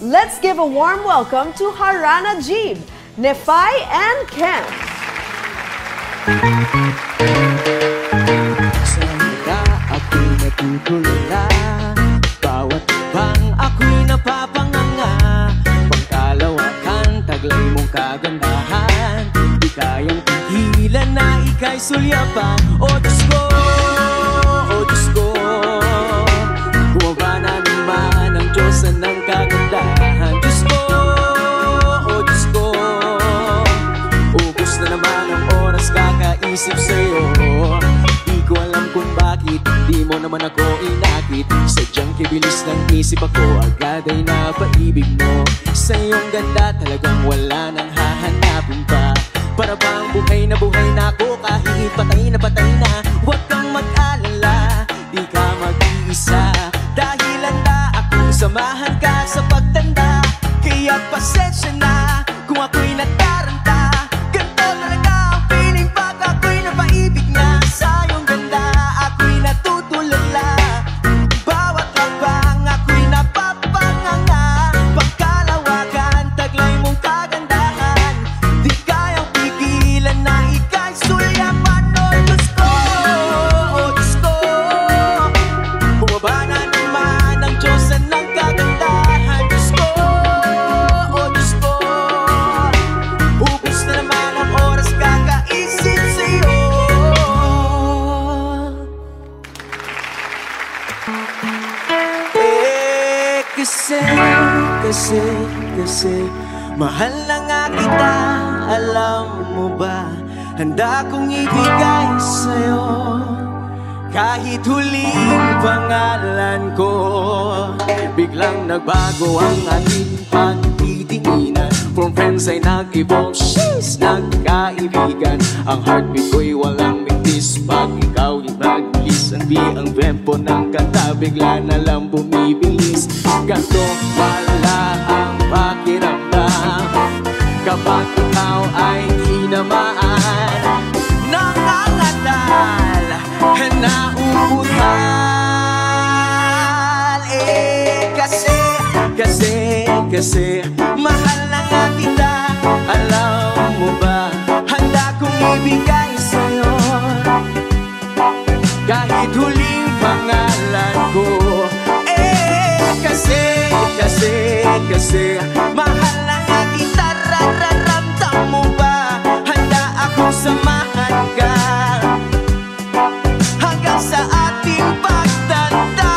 Let's give a warm welcome to Harana Jeeb, Nefai and Ken. Sa'yo ako'y natutulala, bawat bang ako'y napapanganga. Pangkalawakan, taglay mong kagandahan, di kayang pigilan na ika'y sulyapan. O Diyos ko, o Diyos ko, bumaba na naman ang Diyos ng kagandahan. Diyos ko, o Diyos ko, ubos na naman ang oras kakaisip sa'yo. Di ko alam kung bakit di mo naman ako inakit. Sadyang kibilis ng isip ako, agad ay napaibig mo. Sa iyong ganda talagang wala nang hahanapin pa. Para bang buhay na ako, kahit patay na. Huwag kang mag-alala, di ka mag-iisa. Dahil handa akong samahan ka sa pagtanda. Kaya't pasensya na kung ako'y nataranta. Ganto talaga ang feeling pag ako'y napaibig na. Sa iyong ganda ako'y natutulala, bawat hakbang ako'y napapanganga. Pagkalawakan, taglay mong kagandahan, di kayang pigilan na ika'y sulyapan. O Diyos ko, o Diyos ko, bumaba na naman ang Diyos ng kagandahan. Diyos ko, o Diyos ko, ubos na naman ang oras kakaisip sa'yo. Kasi mahal na nga kita, alam mo ba? Handa kong ibigay sa'yo kahit huling pangalan ko. Biglang nagbago ang ating pagtitinginan. From friends ay nag-evolve, she's nagkaibigan. Ang heartbeat ko'y walang mintis pag ikaw yung nag-kiss. Ang tempo ng kanta bigla na lang bumibilis. Ganto pala ang pakiramdam kapag ikaw ay tinamaan ng angatal na umutal. Kasi mahal na nga kita, alam mo ba? Handa kong ibigay sa'yo kahit huling pangalan ko. Kasi mahal na nga kita, rararamdam mo ba? Handa akong samahan ka hanggang sa ating pagtanda.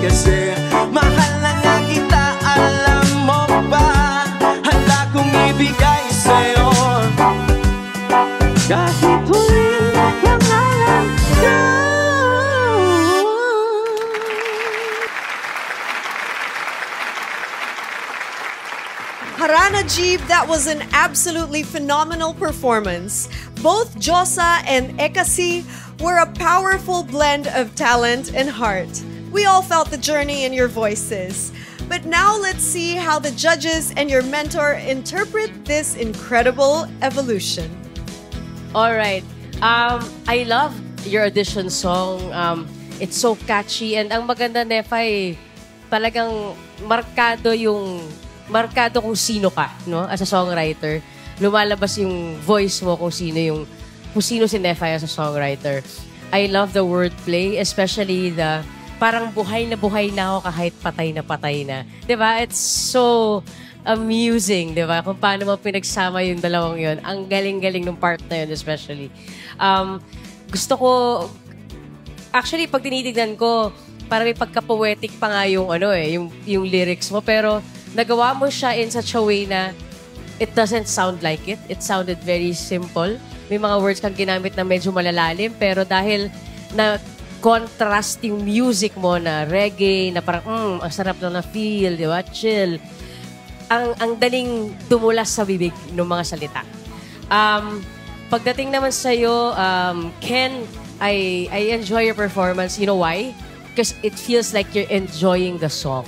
Kasi mahal na nga kita, alam mo ba? Handa kong ibigay sa'yo kahit huling pangalan ko. Harana Jeeb, that was an absolutely phenomenal performance. Both Josa and Ekasi were a powerful blend of talent and heart. We all felt the journey in your voices. But now let's see how the judges and your mentor interpret this incredible evolution. All right. I love your audition song. It's so catchy. And ang maganda, Nefai, talagang markado kung sino ka, no? As a songwriter. Lumalabas yung voice mo kung sino si Nefai as a songwriter. I love the wordplay, especially the parang buhay na ako kahit patay na. Diba? It's so amusing, diba? Kung paano mo pinagsama yung dalawang yun. Ang galing-galing ng part na yun, especially. Gusto ko, actually, pag tinitignan ko, parang may pagka-poetic pa nga yung lyrics mo, pero nagawa mo siya in such a way na it doesn't sound like it. It sounded very simple. May mga words kang ginamit na medyo malalalim, pero dahil na contrast yung music mo na reggae, na parang, ang sarap na feel, di ba? Chill. Ang daling tumulas sa bibig ng mga salita. Pagdating naman sa'yo, Ken, I enjoy your performance. You know why? Because it feels like you're enjoying the song.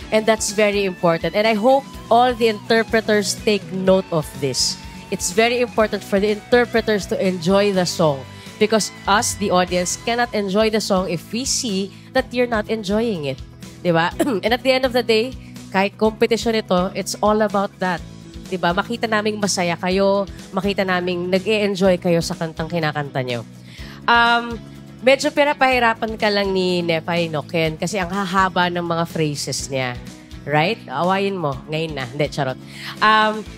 And that's very important. And I hope all the interpreters take note of this. It's very important for the interpreters to enjoy the song. Because us, the audience, cannot enjoy the song if we see that you're not enjoying it. Diba? And at the end of the day, kahit competition ito, it's all about that. Diba? Makita naming masaya kayo, makita naming nag-e-enjoy kayo sa kantang kinakanta nyo. Medyo pinapahirapan ka lang ni Nepay, no, Ken? Kasi ang hahaba ng mga phrases niya. Right? Awayin mo. Ngayon na. Hindi, charot.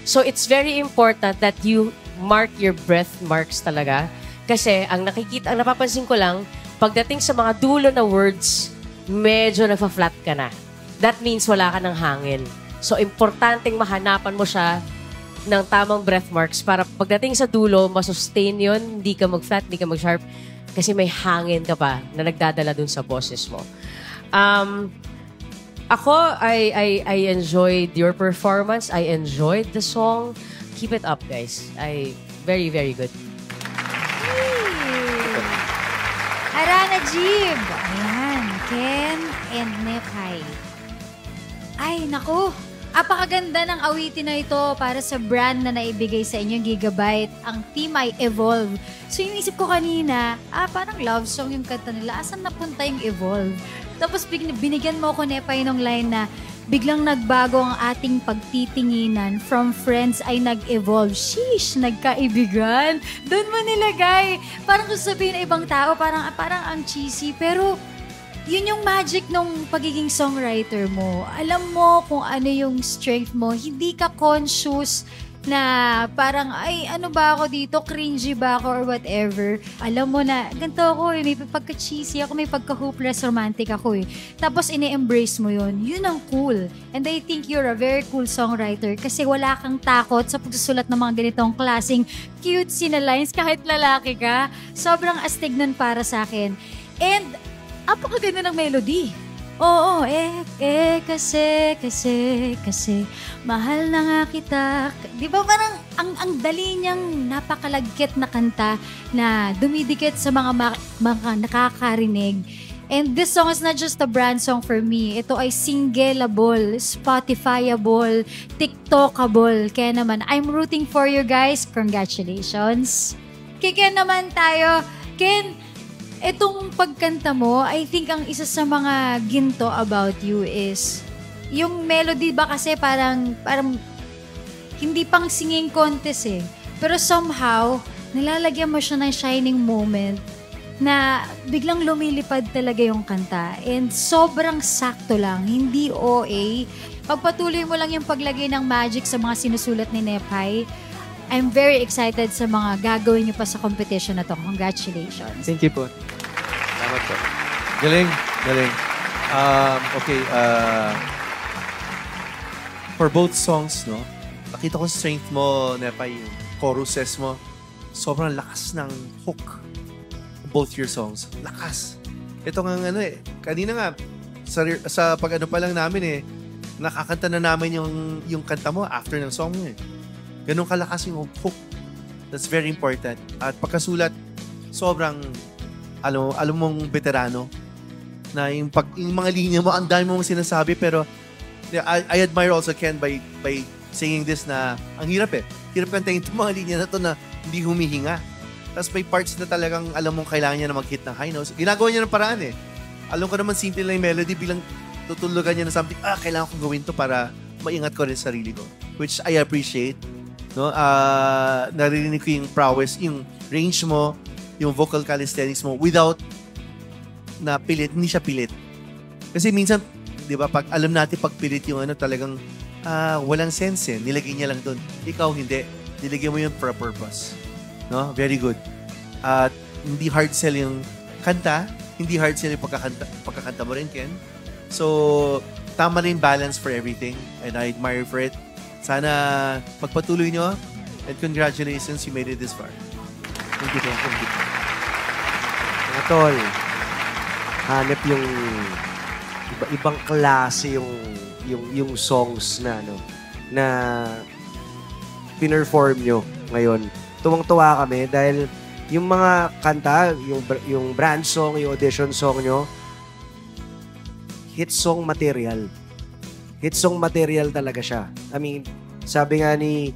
So, it's very important that you mark your breath marks talaga. Kasi, ang napapansin ko lang, pagdating sa mga dulo na words, medyo nafa-flat ka na. That means wala ka ng hangin. So, importanteng mahanapan mo siya ng tamang breath marks para pagdating sa dulo, masustain yun, hindi ka mag-flat, hindi ka mag-sharp, kasi may hangin ka pa na nagdadala dun sa boses mo. Ako, I enjoyed your performance. I enjoyed the song. Keep it up, guys. Very, very good. Arana Jeeb. Ayan. Ken and Nepay. Ay, naku. Apakaganda ng awitin na ito para sa brand na naibigay sa inyo, Gigabyte. Ang team ay Evolve. So, yung isip ko kanina, parang love song yung kanta nila. Asan napunta yung Evolve? Tapos binigyan mo ko, Nepay, nung line na biglang nagbago ang ating pagtitinginan. From friends ay nag-evolve. Sheesh, nagkaibigan. Doon mo nilagay. Parang kung sabihin na ibang tao, parang ang cheesy. Pero yun yung magic nung pagiging songwriter mo. Alam mo kung ano yung strength mo. Hindi ka conscious na parang, ay, ano ba ako dito? Cringy ba ako or whatever? Alam mo na, ganito ako eh. May pagka-cheesy ako, may pagka-hopeless romantic ako eh. Tapos ini-embrace mo yun. Yun ang cool. And I think you're a very cool songwriter kasi wala kang takot sa pagsusulat ng mga ganitong klaseng cutesy na lines kahit lalaki ka. Sobrang astig nun para sa akin. And apakaganda ng melody. Oo, kasi, mahal na nga kita. Di ba parang ang dali niyang napakalagkit na kanta na dumidikit sa mga nakakarinig. And this song is not just a brand song for me. Ito ay singleable, Spotifyable, TikTokable. Kaya naman, I'm rooting for you guys. Congratulations. Kaya naman tayo. Ken, itong pagkanta mo, I think ang isa sa mga ginto about you is yung melody ba kasi parang hindi pang singing contest eh. Pero somehow, nilalagyan mo siya ng shining moment na biglang lumilipad talaga yung kanta. And sobrang sakto lang, hindi OA. Pagpatuloy mo lang yung paglagay ng magic sa mga sinusulat ni Nepay. I'm very excited sa mga gagawin niyo pa sa competition na to. Congratulations. Thank you po. Salamat po. Galing. Okay. For both songs, no? Nakita ko strength mo, Nepay, yung choruses mo. Sobrang lakas ng hook. Both your songs. Lakas. Ito nga kanina nga, sa pag-ano pa lang namin nakakanta na namin yung kanta mo after ng song mo Ganun kalakas yung hook. That's very important. At pagkasulat, sobrang, alam mong veterano na yung mga linya mo, ang dami mong sinasabi, pero I admire also Ken by saying this na ang hirap Hirap kantahin itong mga linya na to na hindi humihinga. Tapos may parts na talagang alam mong kailangan niya na mag-hit ng high notes. Ginagawa niya ng paraan Alam ko naman simple lang yung melody, bilang tutulugan niya na something, kailangan kong gawin to para maingat ko rin sa sarili ko. Which I appreciate. No? Naririnig ko yung prowess, yung range mo, yung vocal calisthenics mo without na pilit, hindi siya pilit. Kasi minsan, di ba, pag alam natin pag pilit yung talagang walang sense nilagay niya lang doon. Ikaw hindi. Nilagay mo yun for a purpose. No? Very good. At hindi hard sell yung kanta, hindi hard sell yung pagkakanta mo rin, Ken. So, tama rin balance for everything and I admire for it. Sana magpatuloy nyo and congratulations, you made it this far. Thank you. Mga tol, hanap yung ibang klase yung songs na pinerform nyo ngayon. Tuwang-tuwa kami dahil yung mga kanta, yung brand song, yung audition song nyo, hit song material. Hit song material talaga siya. I mean, sabi nga ni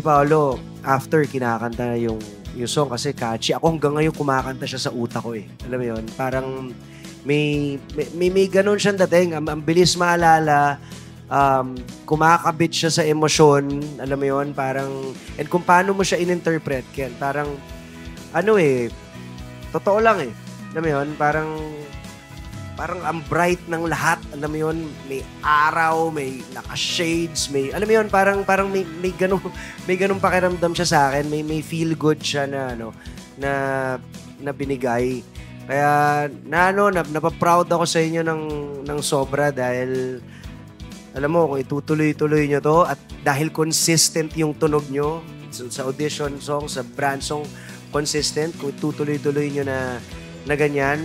Paolo, after kinakanta yung song kasi catchy. Ako hanggang ngayon kumakanta siya sa utak ko Alam mo yun? Parang May ganun siyang dating. Ang bilis maalala. Kumakabit siya sa emosyon. Alam mo yun? Parang, and kung paano mo siya in-interpret, Ken, parang, totoo lang eh. Alam mo yun? Parang ang bright ng lahat. Alam mo yun? May araw, may naka-shades, alam mo yun? Parang may ganung pakiramdam siya sa akin. May feel good siya na binigay. Kaya, napaproud ako sa inyo ng sobra dahil, alam mo, kung itutuloy-tuloy nyo to at dahil consistent yung tunog nyo sa audition song, sa brand song, consistent, kung itutuloy-tuloy nyo na ganyan,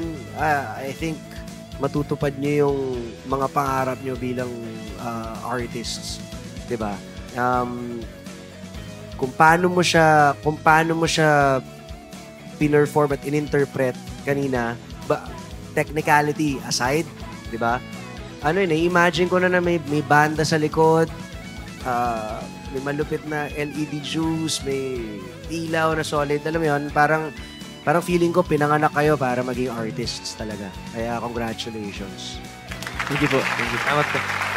I think matutupad nyo yung mga pangarap nyo bilang artists. Diba? Kung paano mo siya pinerform at ininterpret kanina, technicality aside, diba? Imagine ko na may banda sa likod, may malupit na LED juice, may ilaw na solid. Alam mo yun, parang feeling ko pinanganak kayo para maging artists talaga. Kaya congratulations. Thank you po. Thank you. Salamat po.